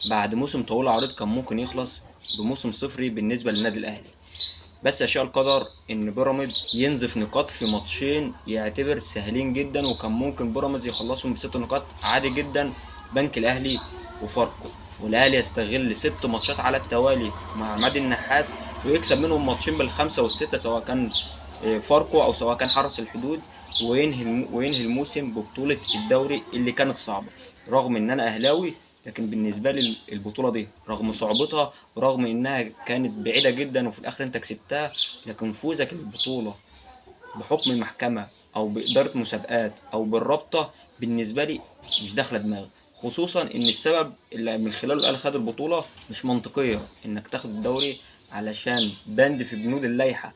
بعد موسم طويل عريض كان ممكن يخلص بموسم صفري بالنسبة للنادي الأهلي. بس يشاء القدر إن بيراميدز ينزف نقاط في ماتشين يعتبر سهلين جدا، وكان ممكن بيراميدز يخلصهم بست نقاط عادي جدا. بنك الأهلي وفاركو، والأهلي يستغل ست ماتشات على التوالي مع عماد النحاس ويكسب منهم ماتشين بالخمسة والستة، سواء كان فاركو أو سواء كان حرس الحدود، وينهي الموسم ببطولة الدوري اللي كانت صعبة. رغم إن أنا أهلاوي، لكن بالنسبة لي البطولة دي رغم صعوبتها ورغم إنها كانت بعيدة جدا وفي الآخر أنت كسبتها، لكن فوزك البطولة بحكم المحكمة أو بإدارة مسابقات أو بالرابطة بالنسبة لي مش داخلة دماغي. خصوصا إن السبب اللي من خلاله الأهلي خد البطولة مش منطقية إنك تاخد الدوري علشان بند في بنود اللائحة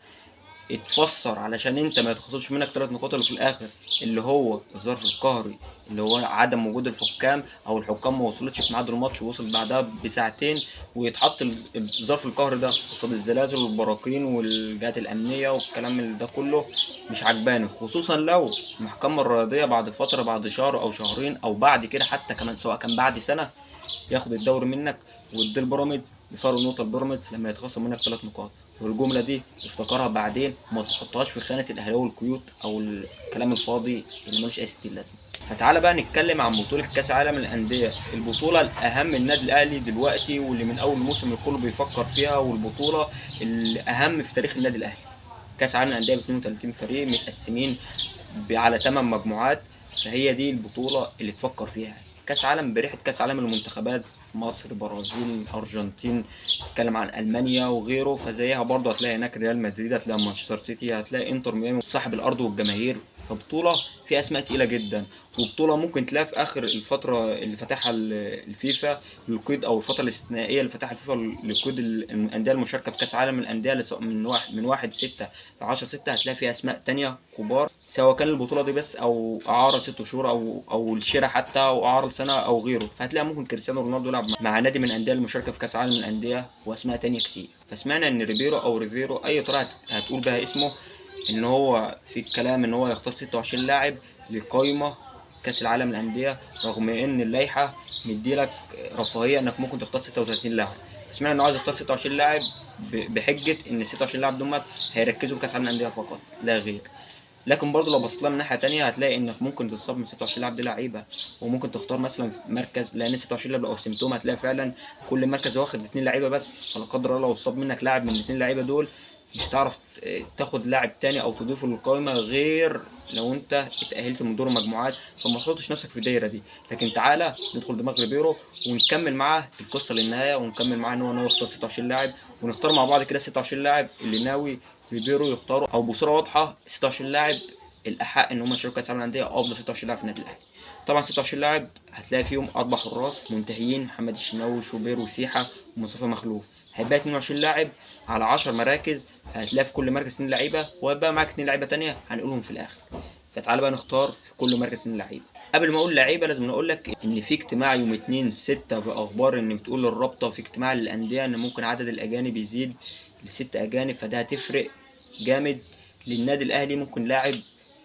اتفسر علشان انت ما يتخصمش منك ثلاث نقاط اللي في الاخر، اللي هو الظرف القهري، اللي هو عدم وجود الحكام او الحكام ما وصلتش في ميعاد الماتش ووصل بعدها بساعتين، ويتحط الظرف القهري ده قصاد الزلازل والبراكين والجهات الامنيه والكلام ده كله. مش عجباني، خصوصا لو المحكمه الرياضيه بعد فتره، بعد شهر او شهرين او بعد كده حتى كمان سواء كان بعد سنه، ياخد الدوري منك ويدي البيراميدز بفرق نقطه البيراميدز لما يتخصم منك ثلاث نقاط. والجمله دي افتكرها بعدين وما تحطهاش في خانه الاهلاوي الكيوت او الكلام الفاضي اللي ملوش اي ستين لازمه. فتعالى بقى نتكلم عن بطوله كاس عالم الانديه، البطوله الاهم النادي الاهلي دلوقتي واللي من اول موسم الكل بيفكر فيها، والبطوله الاهم في تاريخ النادي الاهلي. كاس عالم الانديه ب 32 فريق متقسمين على 8 مجموعات، فهي دي البطوله اللي تفكر فيها. كاس عالم بريحه كاس عالم المنتخبات، مصر، برازيل، ارجنتين، تتكلم عن المانيا وغيره، فزيها برضه هتلاقي هناك ريال مدريد، هتلاقي مانشستر سيتي، هتلاقي انتر ميامي صاحب الارض والجماهير. فبطوله فيها اسماء تقيله جدا، وبطوله ممكن تلاقي في اخر الفتره اللي فتحها الفيفا للقيد، او الفتره الاستثنائيه اللي فتحها الفيفا لقيد الانديه المشاركه في كاس عالم الانديه، من واحد 6 ل 10 6، هتلاقي فيها اسماء تانية كبار، سواء كان البطوله دي بس او اعاره 6 شهور او الشراء حتى او اعاره سنه او غيره. فهتلاقي ممكن كريستيانو رونالدو يلعب مع نادي من الانديه المشاركه في كاس عالم الانديه، واسماء تانية كتير. فسمعنا ان ريبيرو او ريفيرو اي طريقه هتقول بها اسمه، ان هو في الكلام ان هو يختار 26 لاعب لقائمه كاس العالم للانديه، رغم ان اللائحه مديلك رفاهيه انك ممكن تختار 36 لاعب. سمعنا انه عايز يختار 26 لاعب بحجه ان ال 26 لاعب دول هيركزوا في كاس العالم للانديه فقط لا غير. لكن برضه لو بصيت لها من ناحيه تانية هتلاقي انك ممكن تصاب من 26 لاعب دي لعيبه، وممكن تختار مثلا في مركز، لان 26 لاعب لو قسمتهم هتلاقي فعلا كل مركز واخد اتنين لعيبه بس، فلا قدر الله لو اتصاب منك لاعب من الاتنين لعيبه دول مش هتعرف تاخد لاعب تاني او تضيفه للقائمه غير لو انت اتاهلت من دور المجموعات، فما تحطش نفسك في الدايره دي. لكن تعالى ندخل دماغ ريبيرو ونكمل معاه القصه للنهايه، ونكمل معاه ان هو ناوي يختار 26 لاعب، ونختار مع بعض كده 26 لاعب اللي ناوي ريبيرو يختاروا، او بصوره واضحه 26 لاعب الاحق ان هم يشاركوا كاس العالم للانديه، او افضل 26 لاعب في النادي الاهلي. طبعا 26 لاعب هتلاقي فيهم اربع حراس منتهيين، محمد الشناوي وشوبير وسيحه ومصطفى مخلوف. هيبقى 22 لاعب على 10 مراكز، هتلاقي في كل مركز 2 لعيبه، وهيبقى معاك 2 لعيبه تانية هنقولهم في الاخر. فتعالى بقى نختار في كل مركز 2 لعيبه. قبل ما اقول لعيبه لازم اقول لك ان في اجتماع يوم 2 6 باخبار ان بتقول الرابطه في اجتماع للانديه ان ممكن عدد الاجانب يزيد ل6 اجانب، فده هتفرق جامد للنادي الاهلي. ممكن لاعب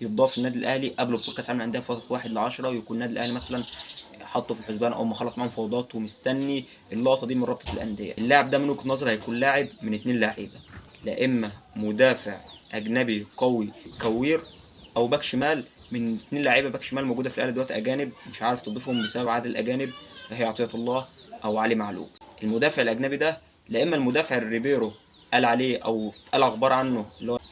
يضاف النادي الاهلي قبل بطوله كاس العالم للانديه فتره 1 ل 10، ويكون النادي الاهلي مثلا حطه في الحسبان او مخلص معاه مفاوضات ومستني اللقطه دي من رابطه الانديه. اللاعب ده من وجهه نظري هيكون لاعب من اتنين لعيبه، لا اما مدافع اجنبي قوي كوير، او باك شمال من اتنين لعيبه باك شمال موجوده في الاهلي دلوقتي اجانب مش عارف تضيفهم بسبب عدد الاجانب، هي عطيه الله او علي معلول. المدافع الاجنبي ده لا اما المدافع الريبيرو قال عليه او قال اخبار عنه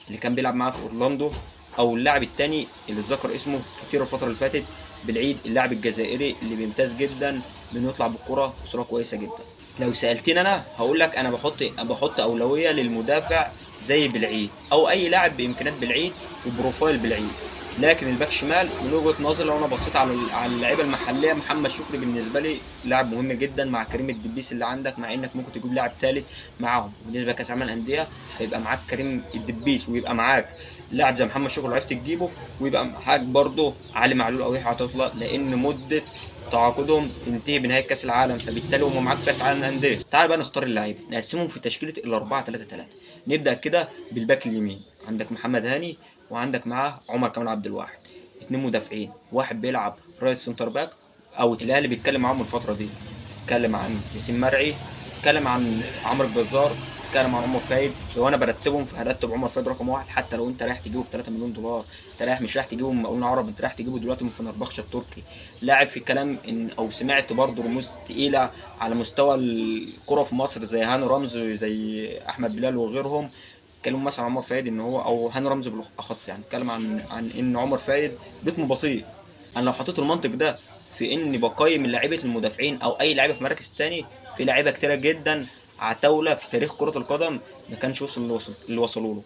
اللي كان بيلعب معاه في اورلاندو، او اللاعب التاني اللي اتذكر اسمه كتير الفتره اللي فاتت بالعيد، اللاعب الجزائري اللي بيمتاز جدا بانه يطلع بالكره بصوره كويسه جدا. لو سالتني انا هقول لك انا بحط اولويه للمدافع زي بالعيد او اي لاعب بامكانيات بالعيد وبروفايل بالعيد. لكن الباك شمال من وجهه نظري لو انا بصيت على اللعيبه المحليه، محمد شكري بالنسبه لي لاعب مهم جدا مع كريم الدبيس اللي عندك، مع انك ممكن تجيب لاعب ثالث معاهم. بالنسبه لكاس العالم للانديه هيبقى معاك كريم الدبيس، ويبقى معاك لاعب زي محمد شكري لو عرفت تجيبه، ويبقى معاك برضه علي معلول او يحيى عطيه الله، لان مده تعاقدهم تنتهي بنهايه كاس العالم، فبالتالي هم معاك كاس العالم للانديه. تعال بقى نختار اللعيبه، نقسمهم في تشكيله ال 4-3-3. نبدا كده بالباك اليمين، عندك محمد هاني وعندك معاه عمر كمال عبد الواحد، اتنين مدافعين، واحد بيلعب رايت سنتر باك او الاهلي بيتكلم معاهم الفتره دي، اتكلم عن ياسين مرعي، اتكلم عن عمرو الجزار، اتكلم عن عمر فايد. لو انا برتبهم فهرتب عمر فايد رقم واحد، حتى لو انت رايح تجيبه ب 3 مليون دولار. انت رايح مش رايح تجيبه من مقاولون عرب، انت رايح تجيبه دلوقتي من فنربخشة التركي. لاعب في كلام ان او سمعت برضه رموز تقيله على مستوى الكره في مصر زي هاني رمزي زي احمد بلال وغيرهم، اتكلموا مثلا عن عمر فايد ان هو، او هاني رمزي بالاخص يعني، اتكلم عن ان عمر فايد رتمه بطيء. انا لو حطيت المنطق ده في اني بقيم لعيبه المدافعين او اي لعيبه في مراكز تاني، في لعيبه كتيره جدا عتاوله في تاريخ كره القدم ما كانش وصل اللي وصلوا له.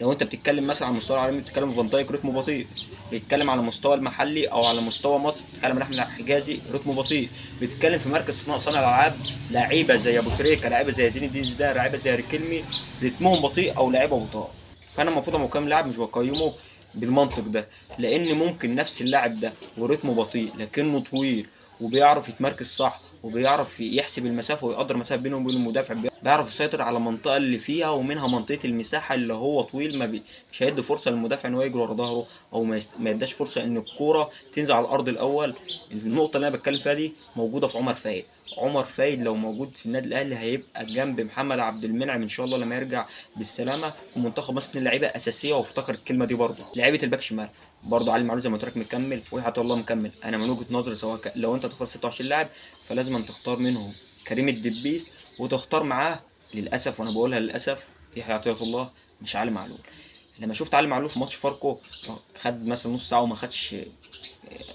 لو انت بتتكلم مثلا على المستوى العالمي، بتتكلم فان دايك رتمه بطيء. بيتكلم على المستوى المحلي او على مستوى مصر، بتتكلم عن احمد حجازي رتمه بطيء. بتتكلم في مركز صانع الالعاب، لعيبه زي ابو تريكه، لعيبه زي زين الدين زيدان، لعيبه زي ريكيلمي، رتمهم بطيء او لعيبه بطاء. فانا المفروض لما بقيم لاعب مش بقيمه بالمنطق ده، لان ممكن نفس اللاعب ده ورتمه بطيء لكنه طويل وبيعرف يتمركز صح وبيعرف يحسب المسافه ويقدر المسافه بينه وبين المدافع، بيعرف يسيطر على المنطقه اللي فيها ومنها منطقه المساحه اللي هو طويل، مش هيدي فرصه للمدافع ان هو يجري ورا ظهره، او ما يداش فرصه ان الكوره تنزل على الارض الاول. النقطه اللي انا بتكلم فيها دي موجوده في عمر فايد. عمر فايد لو موجود في النادي الاهلي هيبقى جنب محمد عبد المنعم ان شاء الله لما يرجع بالسلامه في منتخب مصر، لعيبه اساسيه. وافتكر الكلمه دي برضه لعيبه الباك شمال برضه علي معلول زي ما قلت لك مكمل، وحياة الله مكمل. انا من وجهه نظري سواء لو انت تختار 26 لاعب فلازم أن تختار منهم كريم الدبيس، وتختار معاه للاسف، وانا بقولها للاسف، يحيى عطية الله مش علي معلول. لما شفت علي معلول في ماتش فاركو خد مثلا نص ساعه وما خدش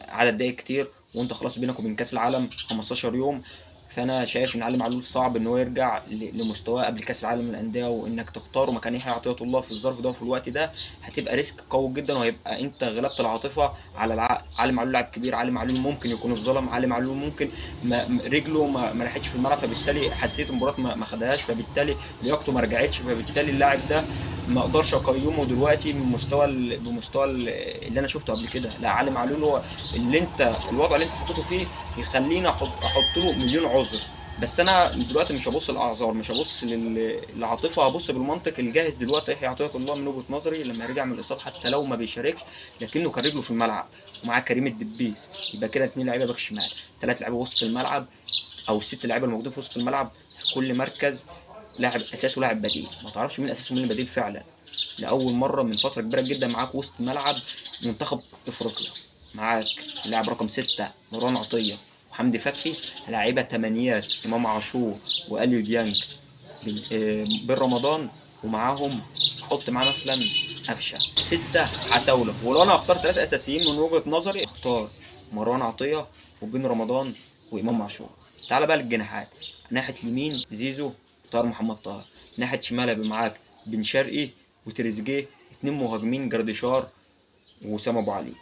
عدد دقايق كتير، وانت خلاص بينك وبين كاس العالم 15 يوم. فانا شايف ان علي معلول صعب ان هو يرجع لمستواه قبل كاس العالم للانديه، وانك تختاره مكان يحيى عطية الله في الظرف ده وفي الوقت ده هتبقى ريسك قوي جدا، وهيبقى انت غلبت العاطفه على العقل. علي معلول لاعب كبير، علي معلول ممكن يكون الظلم، علي معلول ممكن رجله ما راحتش في الملعب، فبالتالي حسيت المباراه ما خدهاش، فبالتالي لياقته ما رجعتش، فبالتالي اللاعب ده ما اقدرش اقيمه دلوقتي من مستوى بمستوى اللي انا شفته قبل كده. لا، علي معلول هو اللي انت الوضع اللي انت حطيته فيه يخليني احط له مليون عذر. بس انا دلوقتي مش هبص للاعذار، مش هبص للعاطفه، هبص بالمنطق الجاهز. دلوقتي يحيى عطية الله من وجهه نظري لما يرجع من الاصابه حتى لو ما بيشاركش لكنه كان رجله في الملعب، ومعاه كريم الدبيس، يبقى كده 2 لعيبه باك شمال، 3 لعيبه وسط الملعب، او ال6 لعيبه الموجودين في وسط الملعب في كل مركز لاعب اساسي ولاعب بديل. ما تعرفش مين اساسي ومين البديل فعلا. لاول مره من فتره كبيره جدا معاك وسط ملعب منتخب افريقيا، معاك لاعب رقم 6 مروان عطيه وحمدي فتحي، لاعيبه تمانيات امام عاشور واليو ديانج بن رمضان، ومعاهم حط معاه مثلا قفشه، 6 عتاوله. ولو انا هختار 3 اساسيين من وجهه نظري اختار مروان عطيه وبن رمضان وامام عاشور. تعال بقى للجناحات، ناحيه اليمين زيزو طاهر محمد طاهر، ناحيه شمال هيبقى معاك بن شرقي وتريزيجيه، 2 مهاجمين جردشار وسام ابو علي.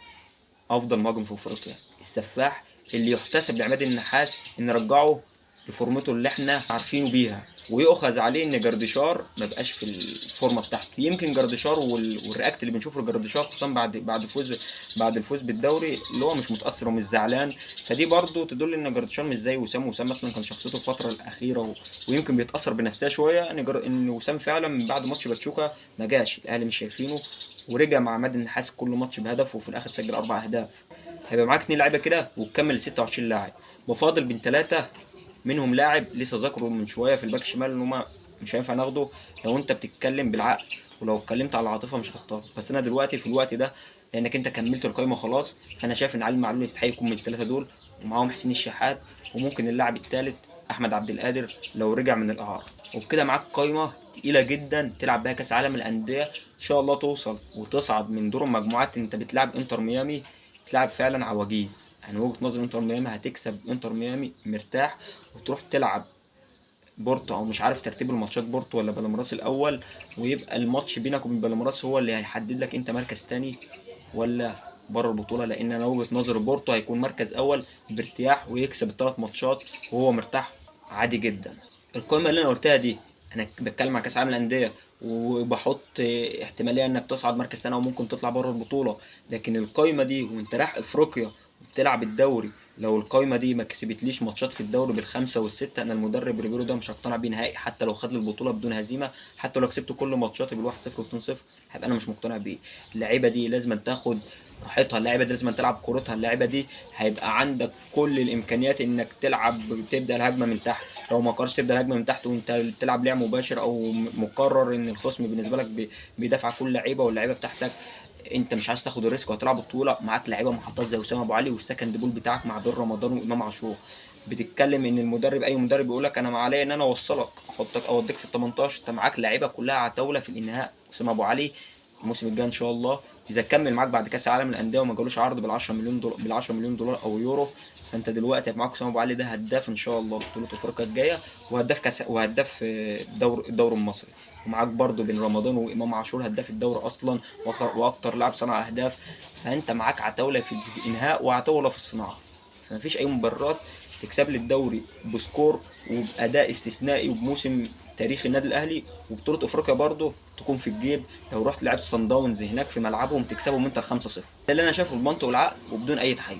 افضل مهاجم في افريقيا السفاح اللي يحتسب لعماد النحاس ان رجعه لفورمته اللي احنا عارفينه بيها، ويؤخذ عليه ان جردشار ما بقاش في الفورمه بتاعته. يمكن جردشار والرياكت اللي بنشوفه لجردشار خصوصا بعد الفوز بالدوري اللي هو مش متاثر ومش زعلان، فدي برضو تدل ان جردشار مش زي وسام مثلا كان شخصيته الفتره الاخيره ويمكن بيتاثر بنفسها شويه، ان وسام فعلا من بعد ماتش باتشوكا ما جاش، الاهلي مش شايفينه، ورجع مع عماد النحاس كل ماتش بهدف وفي الاخر سجل 4 اهداف. هيبقى معاك 2 لعيبه كده وتكمل 26 لاعب، بفاضل بين 3 منهم لاعب لسه ذاكره من شويه في الباك الشمال ان هما مش هينفع ناخده لو انت بتتكلم بالعقل، ولو اتكلمت على العاطفه مش هتختار. بس انا دلوقتي في الوقت ده لانك انت كملت القايمه خلاص، فانا شايف ان علي معلول يستحق يكون من ال3 دول، ومعاهم حسين الشحات، وممكن اللاعب الثالث احمد عبد القادر لو رجع من الاعاره. وبكده معاك قايمه تقيله جدا تلعب بيها كاس عالم الانديه، ان شاء الله توصل وتصعد من دور المجموعات. انت بتلعب انتر ميامي، تلعب فعلا عواجيز. يعني وجهه نظري انتر ميامي هتكسب انتر ميامي مرتاح، وتروح تلعب بورتو، او مش عارف ترتيب الماتشات بورتو ولا بالمراس الاول، ويبقى الماتش بينك وبين بالمراس هو اللي هيحدد لك انت مركز تاني ولا بره البطوله. لان انا وجهه نظري بورتو هيكون مركز اول بارتياح ويكسب ال3 ماتشات وهو مرتاح عادي جدا. القائمه اللي انا قلتها دي انا بتكلم عن كاس العالم للانديه، وبحط احتماليه انك تصعد مركز ثاني وممكن تطلع بره البطوله. لكن القائمه دي وانت رايح افريقيا وبتلعب الدوري، لو القايمه دي ما كسبتليش ماتشات في الدوري بالخمسه والسته، انا المدرب ريبيرو ده مش هقتنع بيه نهائي. حتى لو خد البطوله بدون هزيمه، حتى لو كسبت كل ماتشاتي بال1-0 و2-0، هبقى انا مش مقتنع بيه. اللعيبه دي لازم تاخد راحتها، اللعيبه دي لازم تلعب كورتها، اللعيبه دي هيبقى عندك كل الامكانيات انك تلعب تبدا الهجمه من تحت. لو ما قدرتش تبدا الهجمه من تحت وانت بتلعب لعب مباشر او مقرر ان الخصم بالنسبه لك بيدافع كل لعيبه واللعيبه بتاعتك انت مش عايز تاخد الريسك وهتلعب البطوله، معاك لعيبه محطات زي اسامه ابو علي والسكند بول بتاعك مع بن رمضان وامام عاشور. بتتكلم ان المدرب، اي مدرب يقول لك انا ما عليا ان انا اوصلك احطك اوديك في ال 18، انت معاك لعيبه كلها عتاوله في الانهاء. اسامه ابو علي الموسم الجاي ان شاء الله اذا كمل معاك بعد كاس العالم للانديه وما جالوش عرض بال 10 مليون دولار، بال 10 مليون دولار او يورو، فانت دلوقتي هيبقى معاك اسامه ابو علي ده هداف ان شاء الله بطوله افريقيا الجايه، وهداف كاس، وهداف الدوري المصري. ومعاك برضو بن رمضان وامام عاشور هداف الدوري اصلا، واكتر لاعب صنع اهداف. فانت معاك عتاوله في الانهاء وعتاوله في الصناعه، فمفيش اي مبررات تكسب لي الدوري بسكور وباداء استثنائي وبموسم تاريخ النادي الاهلي، وبطوله افريقيا برضه تكون في الجيب لو رحت لعبت صن داونز هناك في ملعبهم تكسبهم انت ال 5-0. ده اللي انا شايفه بالمنطق والعقل وبدون اي تحيز.